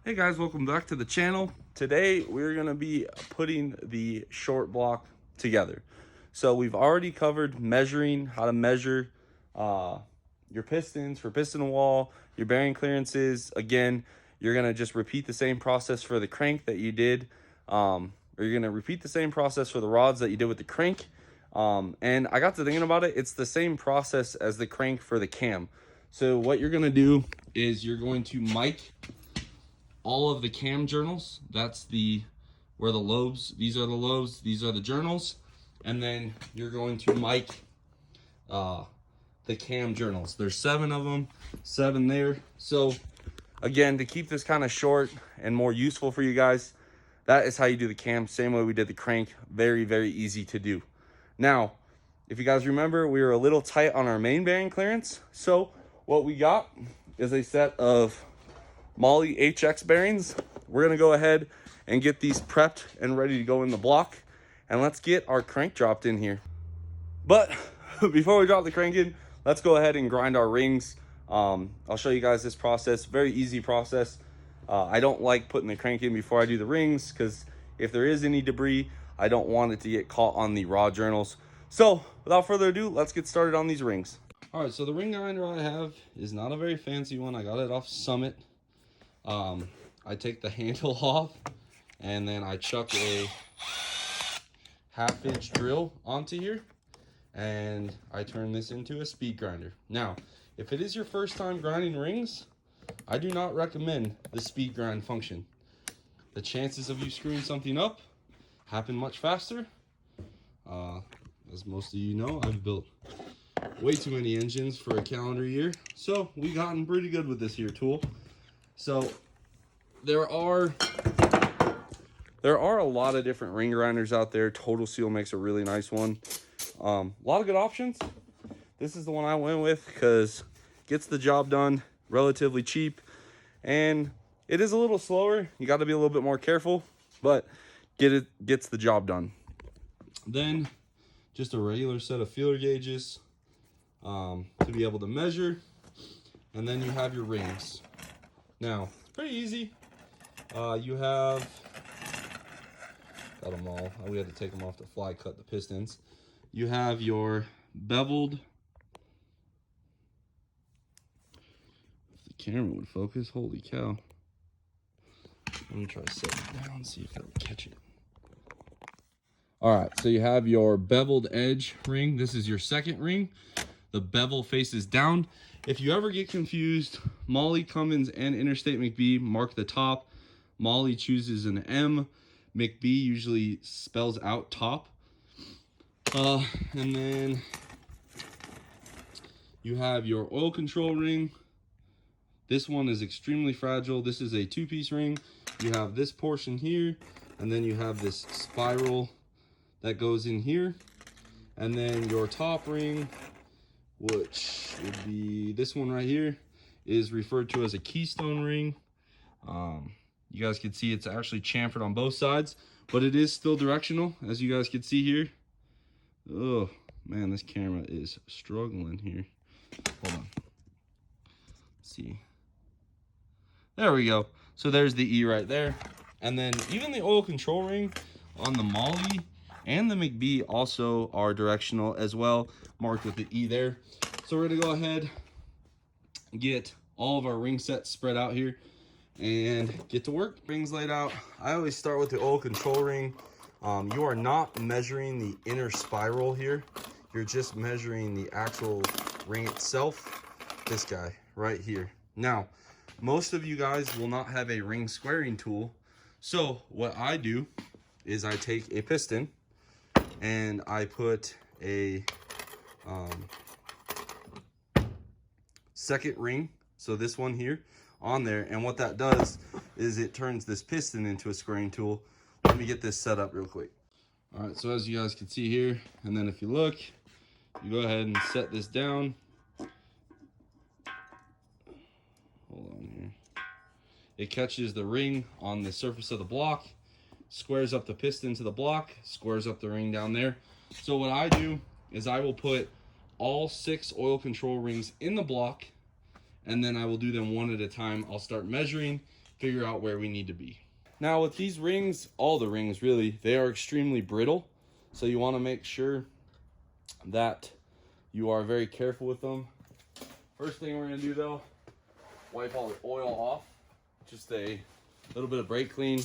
Hey guys, welcome back to the channel. Today we're going to be putting the short block together. So we've already covered measuring, how to measure your pistons for piston wall, your bearing clearances. Again, you're going to just repeat the same process for the crank that you did, or you're going to repeat the same process for the rods that you did with the crank. And I got to thinking about it, it's the same process as the crank for the cam. So what you're going to do is you're going to mic all of the cam journals. That's where the lobes, these are the lobes, these are the journals, and then you're going to mic the cam journals. There's 7 of them, 7 there. So again, to keep this kind of short and more useful for you guys, that is how you do the cam, same way we did the crank. Very, very easy to do. Now, if you guys remember, we were a little tight on our main bearing clearance, so what we got is a set of Molle HX bearings. We're gonna go ahead and get these prepped and ready to go in the block, and let's get our crank dropped in here. But before we drop the crank in, let's go ahead and grind our rings. I'll show you guys this process. Very easy process. I don't like putting the crank in before I do the rings, because if there is any debris, I don't want it to get caught on the rod journals. So without further ado, let's get started on these rings. All right, so the ring grinder I have is not a very fancy one. I got it off Summit. I take the handle off, and then I chuck a 1/2-inch drill onto here, and I turn this into a speed grinder. Now, if it is your first time grinding rings, I do not recommend the speed grind function. The chances of you screwing something up happen much faster. As most of you know, I've built way too many engines for a calendar year, so we've gotten pretty good with this here tool. So there are a lot of different ring grinders out there. Total Seal makes a really nice one. A lot of good options. This is the one I went with because it gets the job done, relatively cheap, and it is a little slower. You got to be a little bit more careful, but gets the job done. Then just a regular set of feeler gauges to be able to measure, and then you have your rings. Now, it's pretty easy. You have got them all. We had to take them off to fly cut the pistons. You have your beveled. If the camera would focus, holy cow. Let me try to set it down, see if it'll catch it. All right, so you have your beveled edge ring. This is your second ring. The bevel faces down. If you ever get confused, Molle, Cummins, and Interstate McBee mark the top. Molle chooses an M. McBee usually spells out top. And then you have your oil control ring. This one is extremely fragile. This is a 2-piece ring. You have this portion here, and then you have this spiral that goes in here. And then your top ring, which would be this one right here, is referred to as a keystone ring. You guys can see it's actually chamfered on both sides, but it is still directional, as you guys can see here. Oh man, this camera is struggling here. Hold on. Let's see. There we go. So there's the E right there. And then even the oil control ring on the Molle and the McBee also are directional as well, marked with the E there. So we're gonna go ahead and get all of our ring sets spread out here and get to work. Rings laid out. I always start with the oil control ring. You are not measuring the inner spiral here. You're just measuring the actual ring itself. This guy right here. Now, most of you guys will not have a ring squaring tool. So what I do is I take a piston and I put a second ring, so this one here, on there, and what that does is it turns this piston into a squaring tool. Let me get this set up real quick. All right, so as you guys can see here, and then if you look, you go ahead and set this down. Hold on here. It catches the ring on the surface of the block, squares up the piston to the block, squares up the ring down there. So what I do is I will put all 6 oil control rings in the block, and then I will do them one at a time. I'll start measuring, figure out where we need to be. Now with these rings, all the rings really, they are extremely brittle. So you want to make sure that you are very careful with them. First thing we're going to do though, wipe all the oil off. Just a little bit of brake clean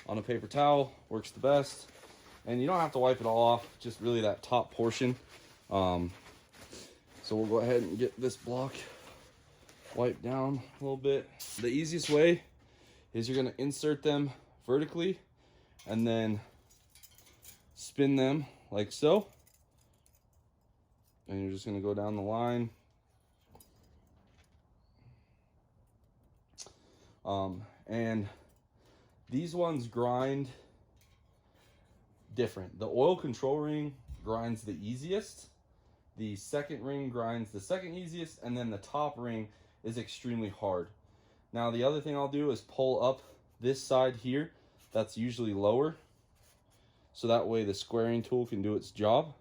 on a paper towel works the best. And you don't have to wipe it all off, just really that top portion. So we'll go ahead and get this block wiped down a little bit. The easiest way is you're going to insert them vertically and then spin them like so. And you're just going to go down the line. And these ones grind different. The oil control ring grinds the easiest. The second ring grinds the second easiest, and then the top ring is extremely hard. Now the other thing I'll do is pull up this side here. That's usually lower. So that way the squaring tool can do its job.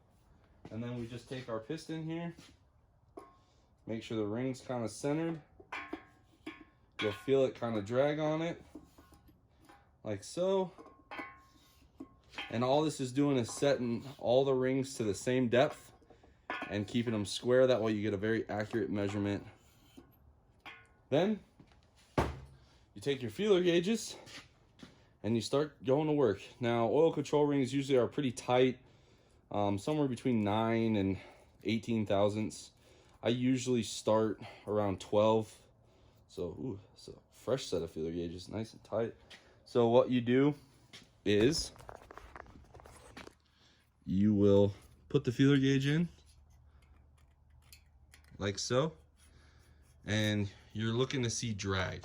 And then we just take our piston here. Make sure the ring's kind of centered. You'll feel it kind of drag on it. Like so. And all this is doing is setting all the rings to the same depth and keeping them square. That way you get a very accurate measurement. Then you take your feeler gauges and you start going to work. Now oil control rings usually are pretty tight, somewhere between 9 and 18 thousandths. I usually start around 12. So, ooh, it's a fresh set of feeler gauges, nice and tight. So what you do is you will put the feeler gauge in like so, and you're looking to see drag.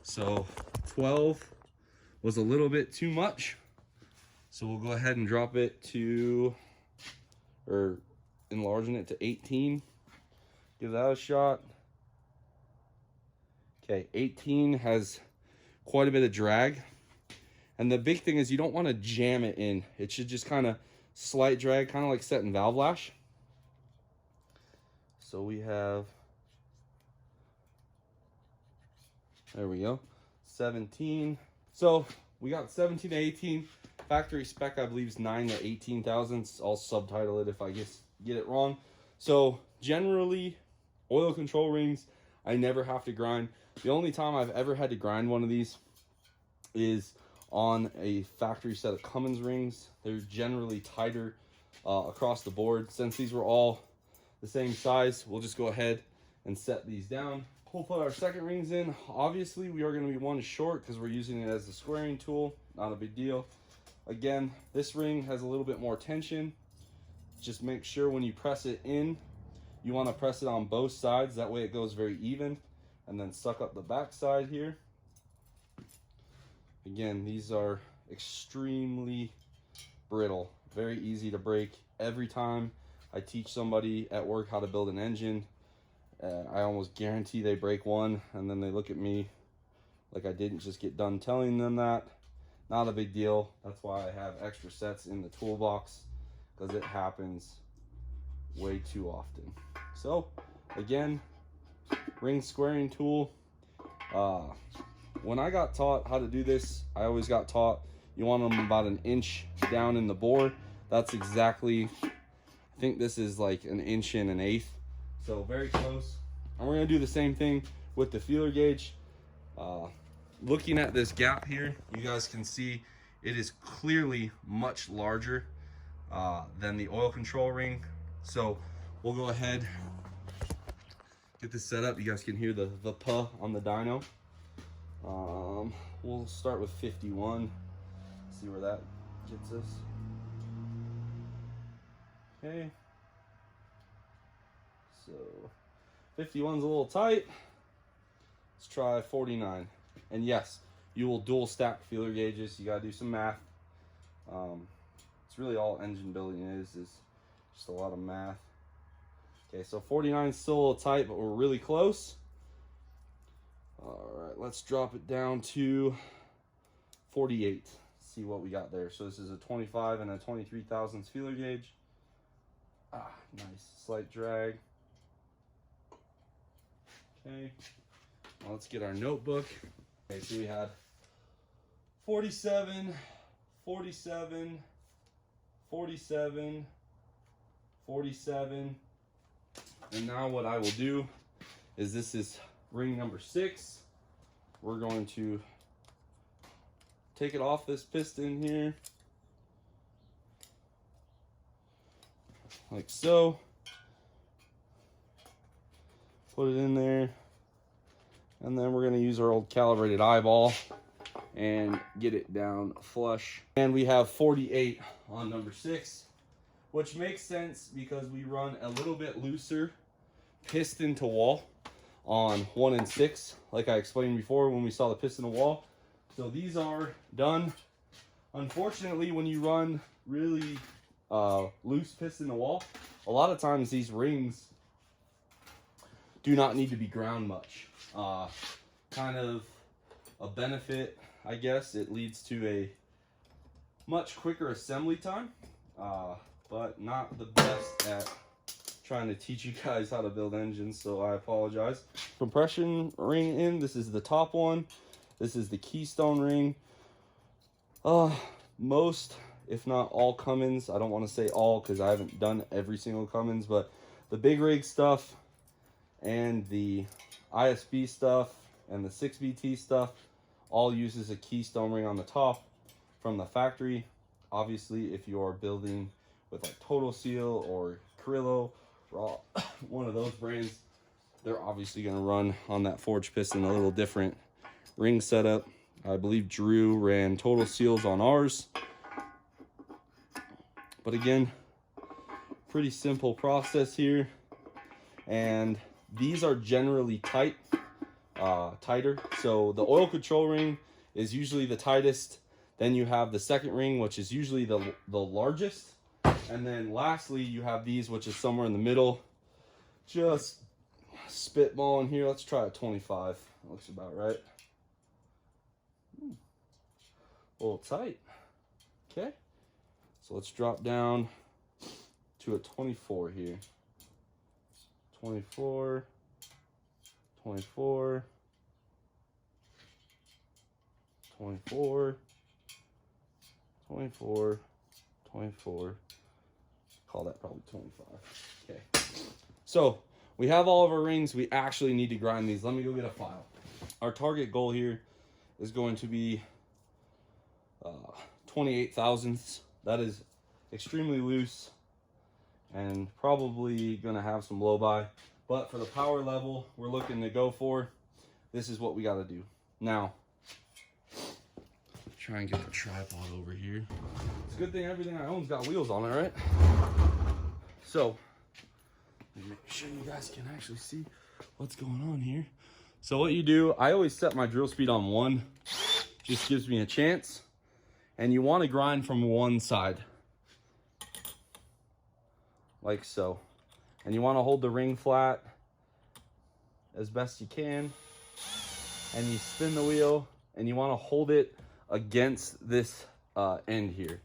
So 12 was a little bit too much, so we'll go ahead and drop it to, or enlarging it to 18. Give that a shot. Okay, 18 has quite a bit of drag. And the big thing is you don't want to jam it in. It should just kind of slight drag, kind of like setting valve lash. So we have, there we go, 17. So we got 17 to 18. Factory spec, I believe, is 9 to 18 thousandths. I'll subtitle it if I get it wrong. So generally, oil control rings, I never have to grind. The only time I've ever had to grind one of these is on a factory set of Cummins rings. They're generally tighter across the board. Since these were all the same size, we'll just go ahead and set these down. We'll put our second rings in. Obviously, we are going to be one short because we're using it as a squaring tool. Not a big deal. Again, this ring has a little bit more tension. Just make sure when you press it in, you want to press it on both sides. That way it goes very even. And then suck up the back side here. Again, these are extremely brittle, very easy to break. Every time I teach somebody at work how to build an engine, I almost guarantee they break one, and then they look at me like I didn't just get done telling them that. Not a big deal. That's why I have extra sets in the toolbox, because it happens way too often. So again, ring squaring tool. When I got taught how to do this, I always got taught you want them about an inch down in the bore. That's exactly, I think this is like an inch and an eighth. So very close. And we're gonna do the same thing with the feeler gauge. Looking at this gap here, you guys can see it is clearly much larger than the oil control ring. So we'll go ahead, get this set up. You guys can hear the puh on the dyno. We'll start with 51, see where that gets us. Okay, so 51's a little tight. Let's try 49. And yes, you will dual stack feeler gauges. You gotta do some math. It's really all engine building is just a lot of math. Okay, so 49 is still a little tight, but we're really close. All right, let's drop it down to 48. See what we got there. So this is a 25 and a 23 thousandths feeler gauge. Ah, nice, slight drag. Okay, well, let's get our notebook. Okay, so we had 47, 47, 47, 47. And now what I will do is, this is ring number 6. We're going to take it off this piston here, like so. Put it in there, and then we're going to use our old calibrated eyeball and get it down flush. And we have 48 on number 6, which makes sense because we run a little bit looser piston to wall on 1 and 6, like I explained before when we saw the piston to wall. So these are done. Unfortunately, when you run really loose piston to wall, a lot of times these rings do not need to be ground much. Kind of a benefit, I guess. It leads to a much quicker assembly time, but not the best at trying to teach you guys how to build engines, so I apologize. Compression ring in, this is the top one. This is the keystone ring. Most, if not all Cummins, I don't want to say all because I haven't done every single Cummins, but the big rig stuff and the ISB stuff and the 6BT stuff all uses a keystone ring on the top from the factory. Obviously, if you are building with like Total Seal or Carrillo or one of those brands, they're obviously going to run on that forged piston a little different ring setup. I believe Drew ran Total Seals on ours. But again, pretty simple process here. And these are generally tighter. So the oil control ring is usually the tightest. Then you have the second ring, which is usually the largest. And then lastly, you have these, which is somewhere in the middle. Just spitballing here. Let's try a 25. Looks about right. A little tight. Okay. So let's drop down to a 24 here. 24, 24, 24, 24, 24. Call that probably 25. Okay. So we have all of our rings. We actually need to grind these. Let me go get a file. Our target goal here is going to be 28 thousandths. That is extremely loose and probably gonna have some blow by, but for the power level we're looking to go for, this is what we got to do. Now, try and get the tripod over here. It's a good thing everything I own's got wheels on it, right? So let me make sure you guys can actually see what's going on here. So what you do, I always set my drill speed on 1, just gives me a chance. And you want to grind from one side, like so. And you want to hold the ring flat as best you can. And you spin the wheel, and you want to hold it against this end here.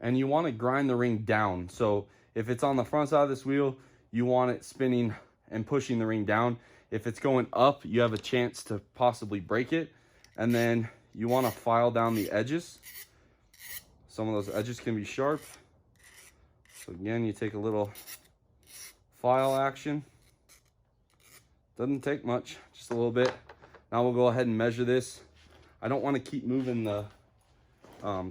And you want to grind the ring down. So if it's on the front side of this wheel, you want it spinning and pushing the ring down. If it's going up, you have a chance to possibly break it. And then you want to file down the edges. Some of those edges can be sharp. So again, you take a little file action. Doesn't take much, just a little bit. Now we'll go ahead and measure this. I don't want to keep moving the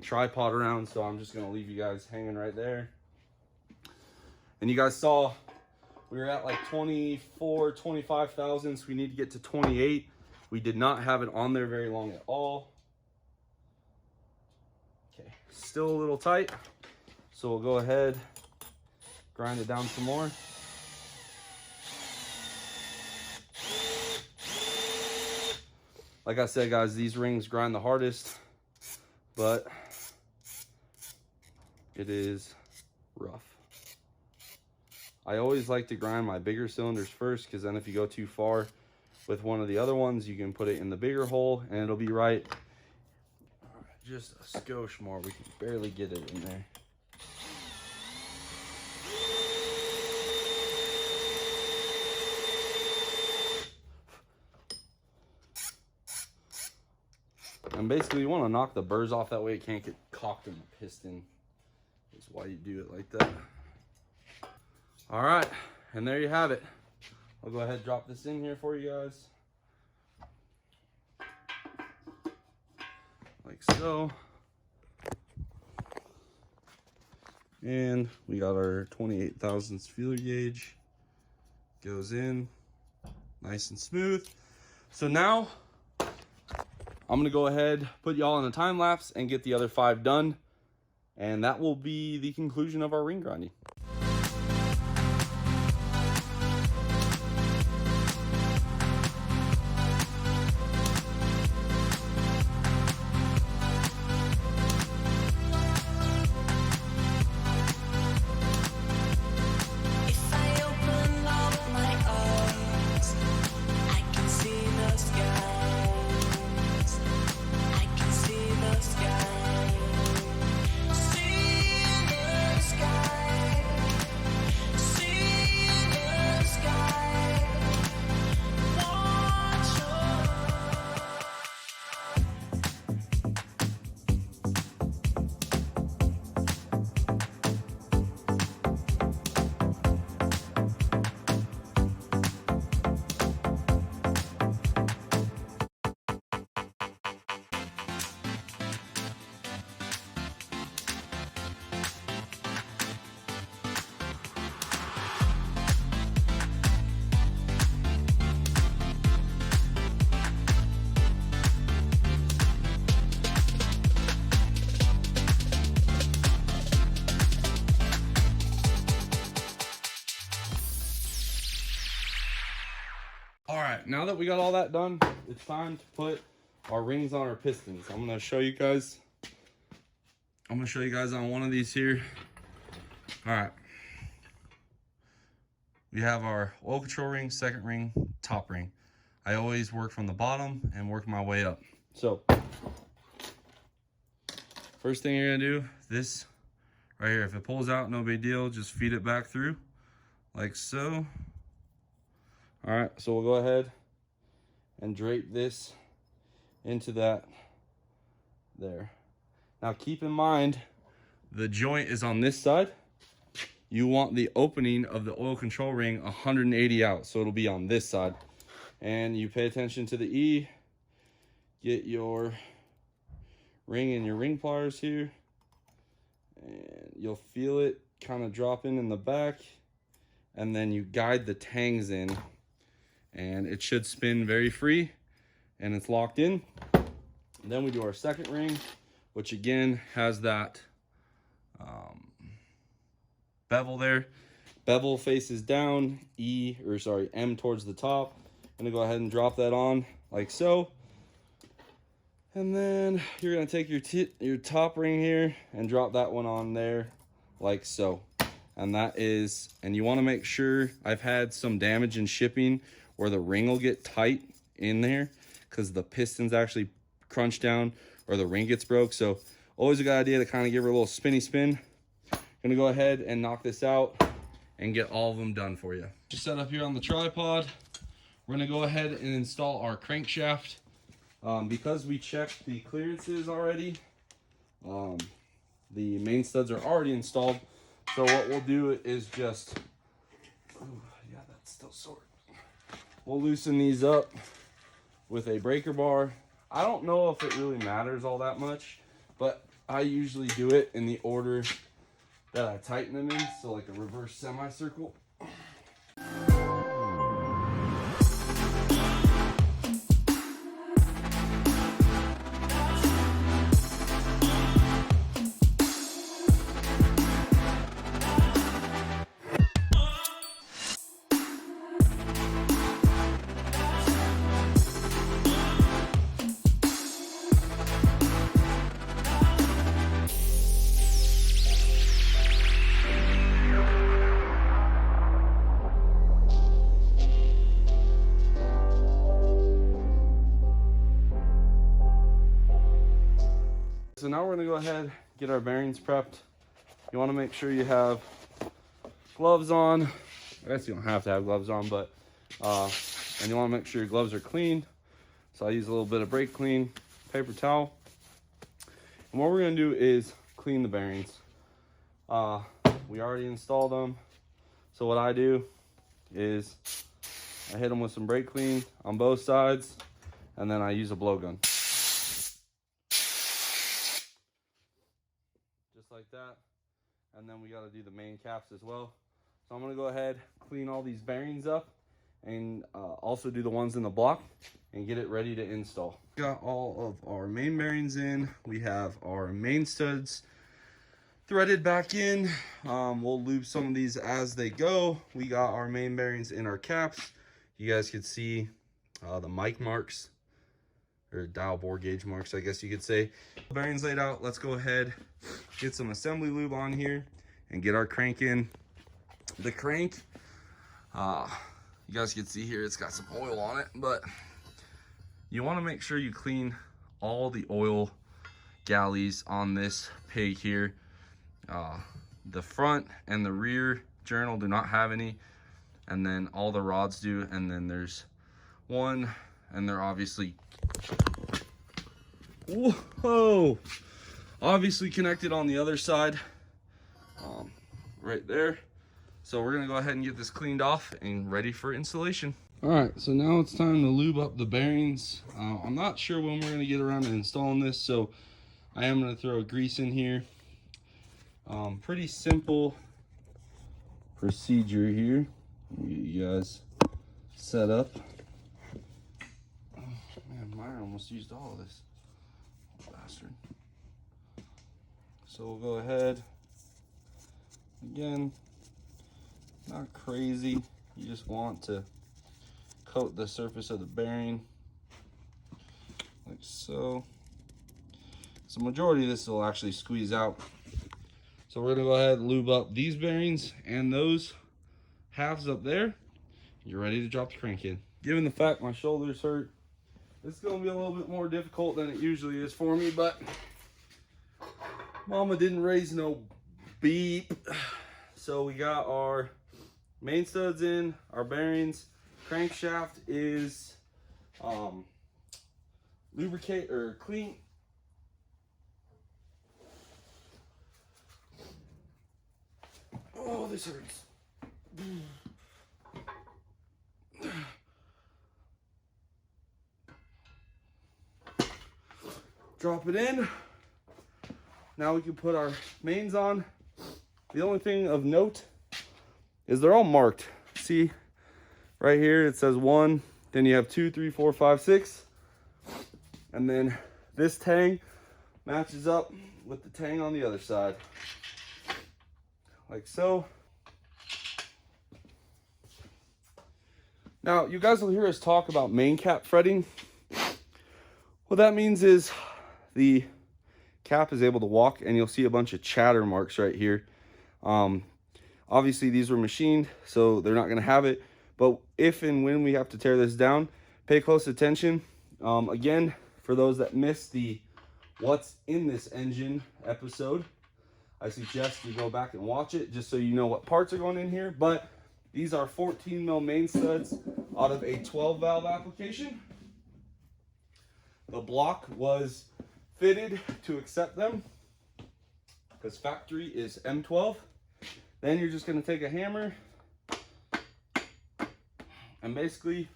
tripod around, so I'm just gonna leave you guys hanging right there. And you guys saw we were at like 24, 25 thousandths. We need to get to 28. We did not have it on there very long at all. Okay, still a little tight, so we'll go ahead, grind it down some more. Like I said, guys, these rings grind the hardest, but it is rough. I always like to grind my bigger cylinders first, because then if you go too far with one of the other ones, you can put it in the bigger hole and it'll be right. just a skosh more. We can barely get it in there. And basically you want to knock the burrs off, that way it can't get cocked in the piston. That's why you do it like that. All right, and there you have it. I'll go ahead and drop this in here for you guys. Like so. And we got our 28 thousandths feeler gauge. Goes in nice and smooth. So now I'm gonna go ahead, put y'all in a time lapse and get the other 5 done. And that will be the conclusion of our ring grinding. All right, now that we got all that done, it's time to put our rings on our pistons. I'm gonna show you guys. I'm gonna show you guys on one of these here. All right. We have our oil control ring, second ring, top ring. I always work from the bottom and work my way up. So, first thing you're gonna do, this right here, if it pulls out, no big deal, just feed it back through, like so. All right, so we'll go ahead and drape this into that there. Now keep in mind, the joint is on this side. You want the opening of the oil control ring 180 out, so it'll be on this side. And you pay attention to the E, get your ring and your ring pliers here, and you'll feel it kind of dropping in the back, and then you guide the tangs in, and it should spin very free, and it's locked in. And then we do our second ring, which again has that bevel there. Bevel faces down, M towards the top. I'm gonna go ahead and drop that on like so. And then you're gonna take your top ring here and drop that one on there like so. And that is, and you wanna make sure, I've had some damage in shipping where the ring will get tight in there because the pistons actually crunch down or the ring gets broke. So always a good idea to kind of give her a little spinny spin. Gonna go ahead and knock this out and get all of them done for you. Just set up here on the tripod. We're gonna go ahead and install our crankshaft. Because we checked the clearances already, the main studs are already installed. So what we'll do is just, yeah, that's still sore. We'll loosen these up with a breaker bar. I don't know if it really matters all that much, but I usually do it in the order that I tighten them in, so like a reverse semicircle. So now we're gonna go ahead, get our bearings prepped. You wanna make sure you have gloves on. I guess you don't have to have gloves on, but, and you wanna make sure your gloves are clean. So I use a little bit of brake clean, paper towel. And what we're gonna do is clean the bearings. We already installed them. So what I do is I hit them with some brake clean on both sides, and then I use a blowgun. Just like that. And then we gotta do the main caps as well. So I'm gonna go ahead, clean all these bearings up, and also do the ones in the block and get it ready to install. Got all of our main bearings in. We have our main studs threaded back in. We'll lube some of these as they go. We got our main bearings in our caps. You guys could see the mic marks, or dial bore gauge marks, I guess you could say. Bearings laid out. Let's go ahead, get some assembly lube on here and get our crank in. The crank, you guys can see here, it's got some oil on it, but you want to make sure you clean all the oil galleys on this pig here. The front and the rear journal do not have any, and then all the rods do, and then there's one, and they're obviously, whoa, obviously connected on the other side, right there. So we're gonna go ahead and get this cleaned off and ready for installation. All right, so now it's time to lube up the bearings. I'm not sure when we're gonna get around to installing this, so I am gonna throw grease in here. Pretty simple procedure here. Get you guys set up. Oh man, mine almost used all of this. Bastard. So we'll go ahead. Again, not crazy. You just want to coat the surface of the bearing like so. So majority of this will actually squeeze out. So we're gonna go ahead and lube up these bearings and those halves up there. You're ready to drop the crank in. Given the fact my shoulders hurt, it's gonna be a little bit more difficult than it usually is for me, but mama didn't raise no beep. So we got our main studs in, our bearings. Crankshaft is lubricate or clean. Oh, this hurts. Drop it in. Now we can put our mains on. The only thing of note is they're all marked. See, right here it says 1, then you have 2, 3, 4, 5, 6. And then this tang matches up with the tang on the other side. Like so. Now, you guys will hear us talk about main cap fretting. What that means is the cap is able to walk, and you'll see a bunch of chatter marks right here. Obviously, these were machined, so they're not going to have it. But if and when we have to tear this down, pay close attention. Again, for those that missed the What's in This Engine episode, I suggest you go back and watch it just so you know what parts are going in here. But these are 14 mil main studs out of a 12 valve application. The block was fitted to accept them because factory is M12. Then you're just going to take a hammer and basically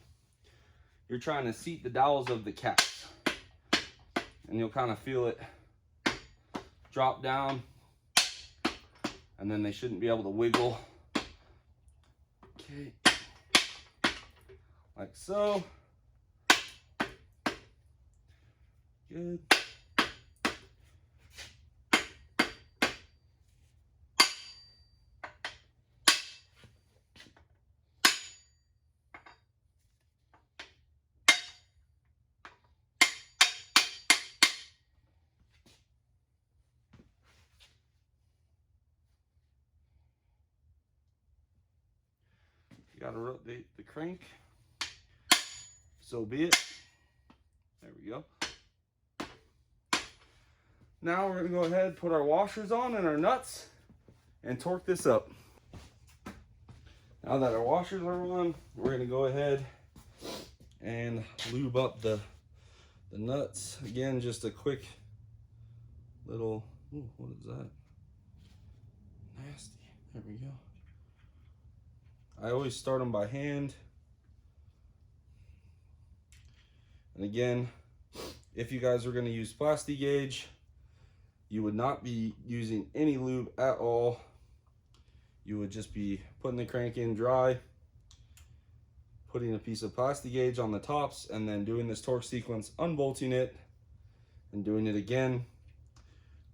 you're trying to seat the dowels of the caps, and you'll kind of feel it drop down, and then they shouldn't be able to wiggle. Okay, like so. Good. Got to rotate the crank. So be it. There we go. Now we're gonna go ahead, put our washers on and our nuts and torque this up. Now that our washers are on, we're gonna go ahead and lube up the nuts. Again, just a quick little, ooh, what is that? Nasty, there we go. I always start them by hand. And again, if you guys are gonna use plasti gauge, you would not be using any lube at all. You would just be putting the crank in dry, putting a piece of plasti gauge on the tops, and then doing this torque sequence, unbolting it, and doing it again,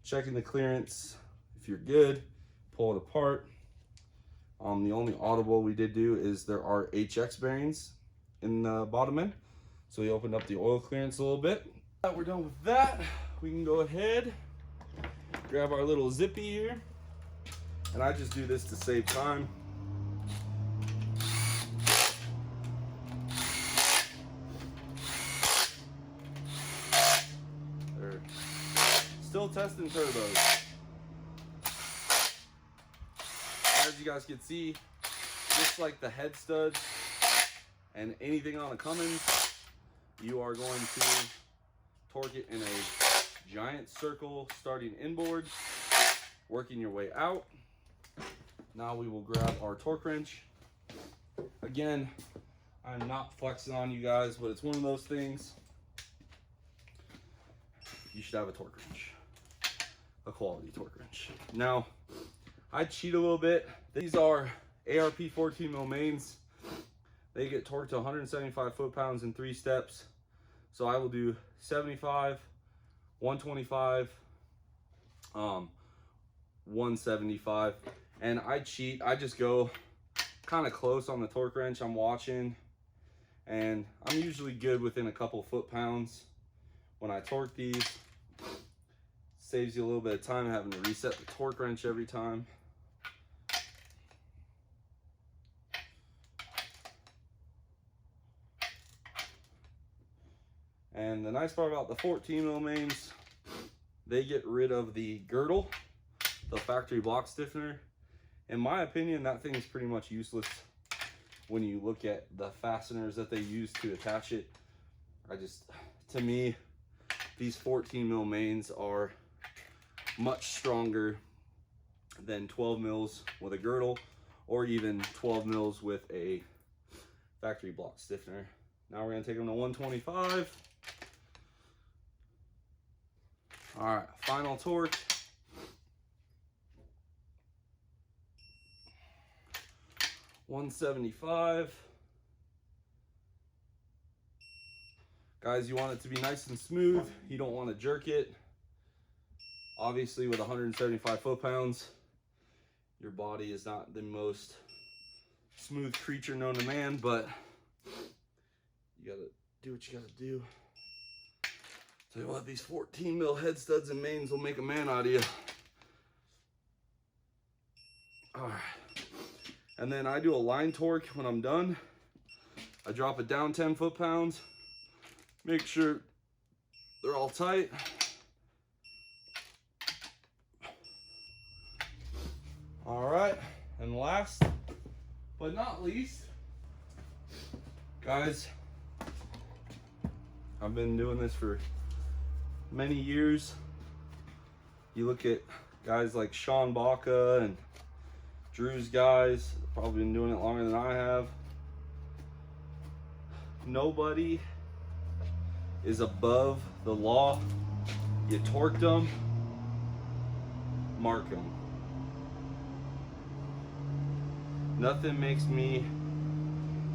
checking the clearance. If you're good, pull it apart. The only audible we did do is there are HX bearings in the bottom end, so we opened up the oil clearance a little bit. Now we're done with that, we can go ahead, grab our little zippy here, and I just do this to save time. They're still testing turbos. As you guys can see, just like the head studs and anything on a Cummins, you are going to torque it in a giant circle, starting inboard, working your way out. Now we will grab our torque wrench. Again, I'm not flexing on you guys, but it's one of those things. You should have a torque wrench, a quality torque wrench. Now, I cheat a little bit. These are ARP 14 mil mains. They get torqued to 175 foot-pounds in 3 steps. So I will do 75, 125, 175, and I cheat. I just go kind of close on the torque wrench. I'm watching, and I'm usually good within a couple foot-pounds when I torque these. Saves you a little bit of time having to reset the torque wrench every time. And the nice part about the 14 mil mains, they get rid of the girdle, the factory block stiffener. In my opinion, that thing is pretty much useless when you look at the fasteners that they use to attach it. To me, these 14 mil mains are much stronger than 12 mils with a girdle, or even 12 mils with a factory block stiffener. Now we're gonna take them to 125. All right, final torque. $175. Guys, you want it to be nice and smooth. You don't want to jerk it. Obviously, with 175 foot-pounds, your body is not the most smooth creature known to man, but you gotta do what you gotta do. Tell you what, these 14 mil head studs and mains will make a man out of you. All right. And then I do a line torque when I'm done. I drop it down 10 foot-pounds. Make sure they're all tight. All right, and last but not least, guys, I've been doing this for many years. You look at guys like Sean Baca and Drew's guys, probably been doing it longer than I have. Nobody is above the law. You torqued them, mark them. Nothing makes me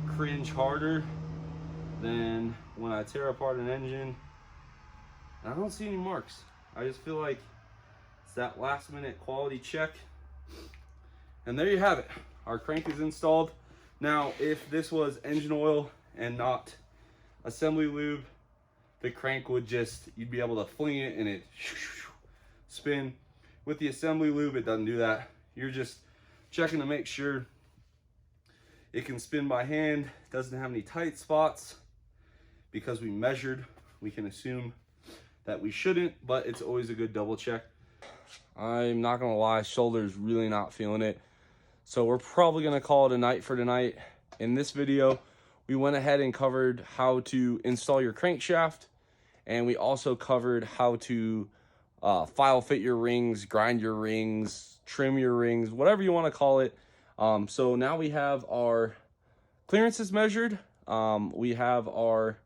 cringe harder than when I tear apart an engine and I don't see any marks. I just feel like it's that last minute quality check. And there you have it. Our crank is installed. Now, if this was engine oil and not assembly lube, the crank would just, you'd be able to fling it and it spin. With the assembly lube, it doesn't do that. You're just checking to make sure it can spin by hand, doesn't have any tight spots. Because we measured, we can assume that we shouldn't, but it's always a good double check. I'm not gonna lie, shoulder's really not feeling it. So we're probably gonna call it a night for tonight. In this video, we went ahead and covered how to install your crankshaft, and we also covered how to file fit your rings, grind your rings, trim your rings, whatever you want to call it. So now we have our clearances measured. We have our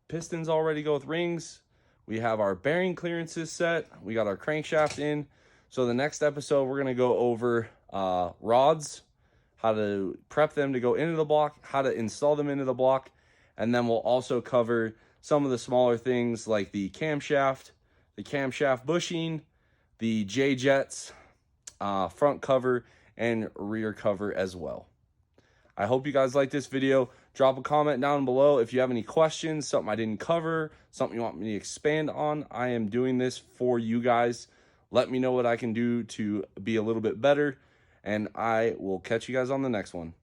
pistons all ready to go with rings. We have our bearing clearances set. We got our crankshaft in. So the next episode, we're going to go over rods, how to prep them to go into the block, how to install them into the block. And then we'll also cover some of the smaller things like the camshaft bushing, the J-jets, front cover, and rear cover as well. I hope you guys like this video. Drop a comment down below if you have any questions, something I didn't cover, something you want me to expand on. I am doing this for you guys. Let me know what I can do to be a little bit better, and I will catch you guys on the next one.